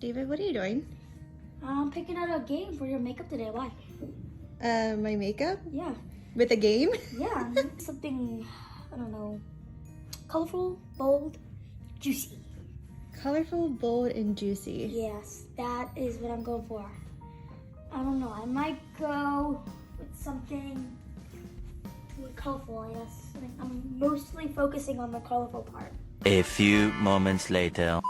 David, what are you doing? I'm picking out a game for your makeup today. Why? My makeup? Yeah. With a game? Yeah. Something, I don't know, colorful, bold, juicy. Colorful, bold, and juicy. Yes, that is what I'm going for. I don't know. I might go with something colorful, I guess. I'm mostly focusing on the colorful part. A few moments later.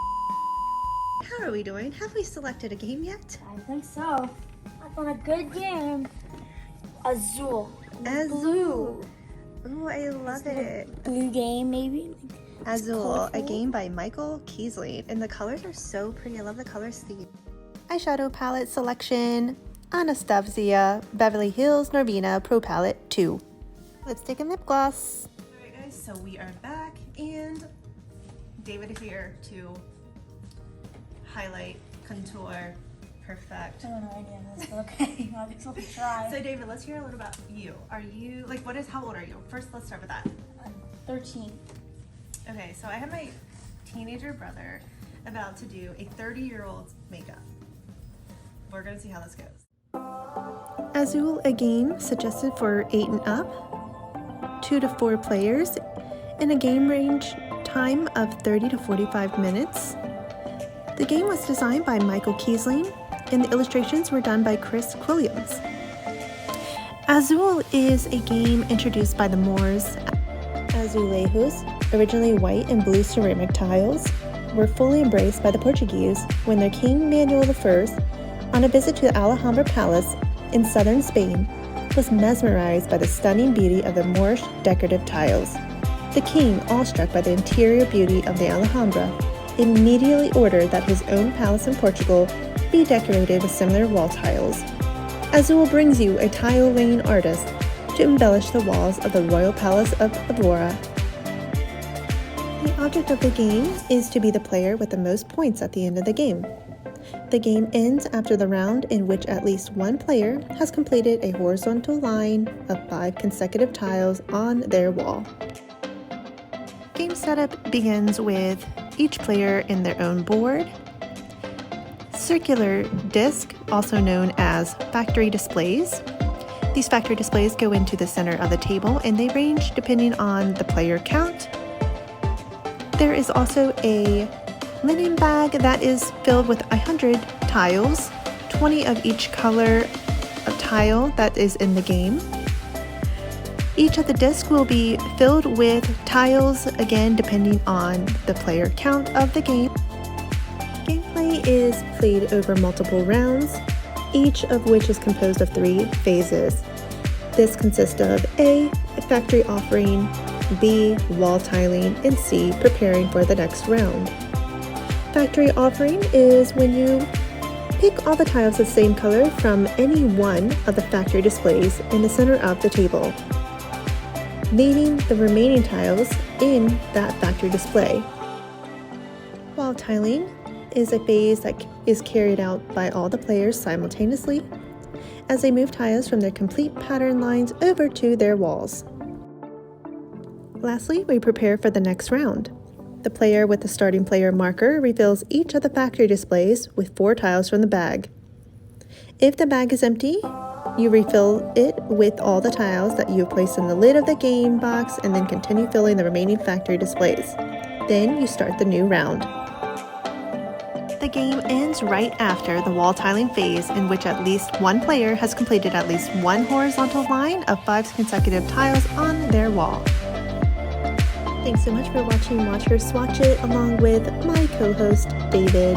How are we doing? Have we selected a game yet? I think so. I found a good game. Azul. Azul. Oh, I love it. Blue game, maybe. Azul, a game by Michael Kiesling. And the colors are so pretty. I love the color scheme. Eyeshadow palette selection. Anastasia, Beverly Hills, Norvina, Pro Palette 2. Lipstick and lip gloss. Alright guys, so we are back and David is here to highlight, contour, perfect. I don't know any of this, but okay. I'll just try. So David, let's hear a little about you. Are you, how old are you? First, let's start with that. I'm 13. Okay, so I have my teenager brother about to do a 30-year-old's makeup. We're gonna see how this goes. Azul, a game suggested for 8 and up, 2 to 4 players, in a game range time of 30 to 45 minutes. The game was designed by Michael Kiesling, and the illustrations were done by Chris Williams. Azul is a game introduced by the Moors. Azulejos, originally white and blue ceramic tiles, were fully embraced by the Portuguese when their king Manuel I, on a visit to the Alhambra Palace in southern Spain, was mesmerized by the stunning beauty of the Moorish decorative tiles. The king, awestruck by the interior beauty of the Alhambra, immediately ordered that his own palace in Portugal be decorated with similar wall tiles. Azul brings you a tile-laying artist to embellish the walls of the royal palace of Evora. The object of the game is to be the player with the most points at the end of the game. The game ends after the round in which at least one player has completed a horizontal line of 5 consecutive tiles on their wall. Game setup begins with each player in their own board, circular disc, also known as factory displays. These factory displays go into the center of the table and they range depending on the player count. There is also a linen bag that is filled with 100 tiles, 20 of each color of tile that is in the game. Each of the discs will be filled with tiles, again depending on the player count of the game. Gameplay is played over multiple rounds, each of which is composed of 3 phases. This consists of A, factory offering, B, wall tiling, and C, preparing for the next round. Factory offering is when you pick all the tiles of the same color from any one of the factory displays in the center of the table, leaving the remaining tiles in that factory display. Wall tiling is a phase that is carried out by all the players simultaneously as they move tiles from their complete pattern lines over to their walls. Lastly, we prepare for the next round. The player with the starting player marker refills each of the factory displays with 4 tiles from the bag. If the bag is empty, you refill it with all the tiles that you have placed in the lid of the game box and then continue filling the remaining factory displays. Then you start the new round. The game ends right after the wall tiling phase, in which at least one player has completed at least one horizontal line of 5 consecutive tiles on their wall. Thanks so much for watching Watch Her Swatch It along with my co-host David.